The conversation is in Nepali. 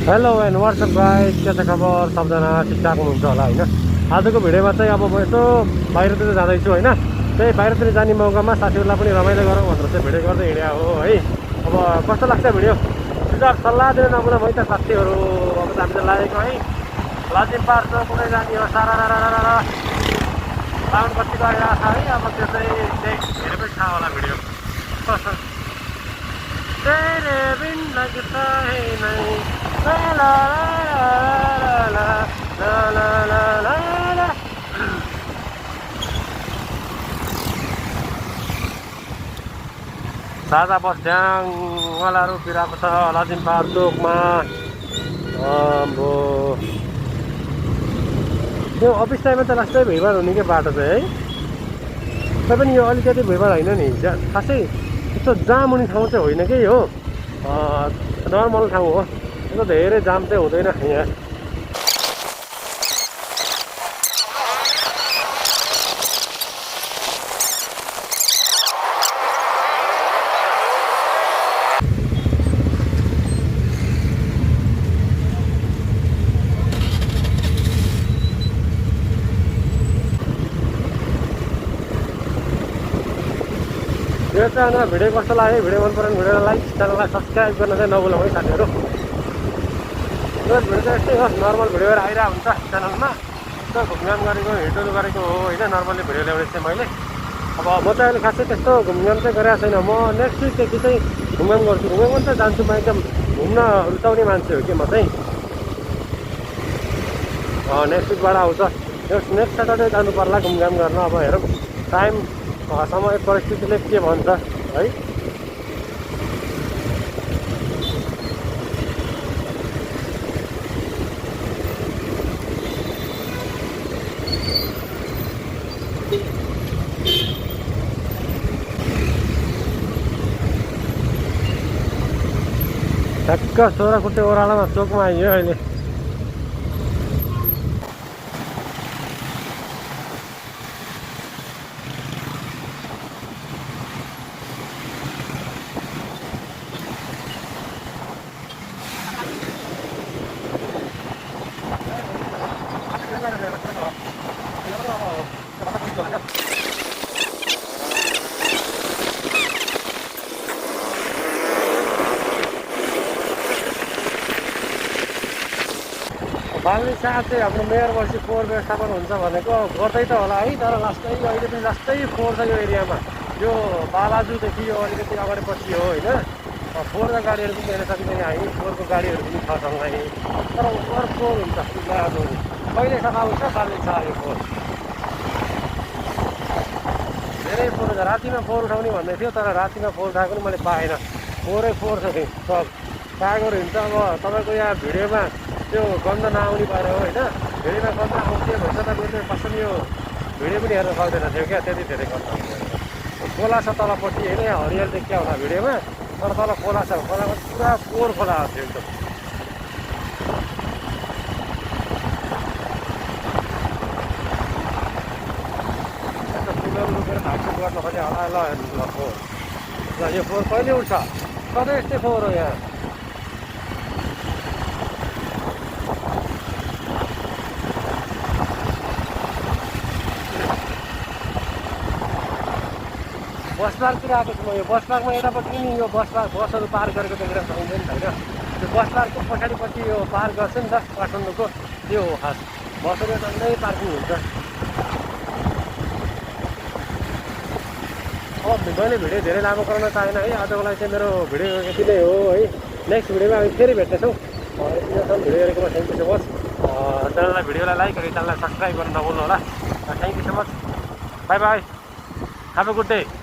हेलो एन्ड वाट्सअप गाइस, के छ खबर? सबजना ठिकठाक हुनुहुन्छ होला होइन। आजको भिडियोमा चाहिँ अब म यसो बाहिरतिर जाँदैछु होइन। त्यही बाहिरतिर जाने मौकामा साथीहरूलाई पनि रमाइलो गरौँ भनेर चाहिँ भिडियो गर्दै हिँड्या हो है। अब कस्तो लाग्छ भिडियो सुझाव सल्लाह दिन नगुना है त साथीहरू। अब त हामीले लागेको है लाजिमपार कुनै जाने हो सारा राउन्ड बत्ती गरिरहेको छ है। अब त्यो चाहिँ हेरेरै थाहा होला भिडियो। तेरे बिन लगता है नहीं ला ला ला ला ला ला ला ला। सादा बस ढ्याङवालाहरू बिराएको छ लाजिमपार चोकमा। अब त्यो अफिस टाइममा त लास्टै भिडभाड हुने के बाटो चाहिँ है। तैपनि यो अलिकति भिडभाड होइन नि, खासै यस्तो जाम हुने ठाउँ चाहिँ होइन कि हो, नर्मल ठाउँ हो। यस्तो धेरै जाम चाहिँ हुँदैन यहाँ। यो चाहिँ भिडियो कस्तो लाग्यो? भिडियो मन पऱ्यो भने भिडियोलाई लाइक, च्यानललाई सब्सक्राइब गर्न चाहिँ नभुलौँ है साथीहरू। यो भिडियो चाहिँ यस्तै हो, नर्मल भिडियोहरू आइरहेको हुन्छ च्यानलमा। यस्तो घुमघाम गरेको हिँडडुल गरेको हो होइन, नर्मली भिडियो ल्याउने चाहिँ मैले। अब म चाहिँ अहिले खासै त्यस्तो घुमघाम चाहिँ गरेको छैन। म नेक्स्ट विकदेखि चाहिँ घुमघाम गर्छु। घुमघाम चाहिँ जान्छु, म एकदम घुम्न रुचाउने मान्छे हो कि म चाहिँ। नेक्स्ट विकबाट आउँछ, नेक्स्ट सटरडे जानु पर्ला घुमघाम गर्न। अब हेरौँ टाइम समय परिस्थितिले के भन्छ है। ठ्याक्क 16 खुट्टे ओह्रालोमा चोकमा आइयो अहिले। बाल्ने साथ चाहिँ हाम्रो मेयर बसी फोहोर व्यवस्थापन हुन्छ भनेको गर्दै त होला है, तर लास्टै अहिले पनि लास्टै फोहोर छ यो एरियामा। यो बालाजुदेखि यो अलिकति अगाडि पछि हो होइन। फोहोरका गाडीहरू पनि हेर्न सकिँदैन है, फोहोरको गाडीहरू पनि छ सँगै, तर ओभर फोहोर हुन्छ। अब कहिले सफा हुन्छ बाल्ने छ यो फोहोर, धेरै फोहोर हुन्छ। रातिमा फोहोर उठाउने भन्दै थियो, तर रातिमा फोहोर उठाएको पनि मैले पाएन। फोहोरै फोहोर छ सब कागहरू हिँड्छ। अब तपाईँको यहाँ भिडियोमा त्यो गन्ध नआउने भएर हो होइन। भिडियोमा गन्ध आउँथ्यो भने त तपाईँले कसरी यो भिडियो पनि हेर्न सक्दैन थियो क्या, त्यति धेरै गन्ध आउँदैन। खोला छ तलपट्टि होइन, यहाँ हरियाली देखिया होला भिडियोमा, तर तल खोला छ। खोलामा पुरा फोहोर खोला थियो एकदम। फुलहरू रोपेर भागफुट गर्न खोजे होला। ल हेर्नु फोहोर, ल यो फोहोर कहिले उठ्छ? सधैँ यस्तै फोहोर हो यहाँ। बस पार्कतिर आएको छु म। यो बस पार्कमा यतापट्टि नि यो बसहरू पार्क गरेको देखेर पाउँदैन नि होइन। त्यो बस पार्कको पछाडिपट्टि यो पार्क गर्छ नि त काठमाडौँको, त्यो हो खास। बसहरू डल्लै पार्किङ हुन्छ। अब मैले भिडियो धेरै लामो गराउन चाहेन है। आजको लागि चाहिँ मेरो भिडियो यति नै हो है। नेक्स्ट भिडियोमा हामी फेरि भेट्नेछौँ। यतिसम्म भिडियो हेरेकोमा थ्याङ्क यू सो मच। भिडियोलाई लाइक गरेर च्यानललाई सब्सक्राइब गर्न नभुल्नु होला। Thank you so much. Bye bye, have a good day.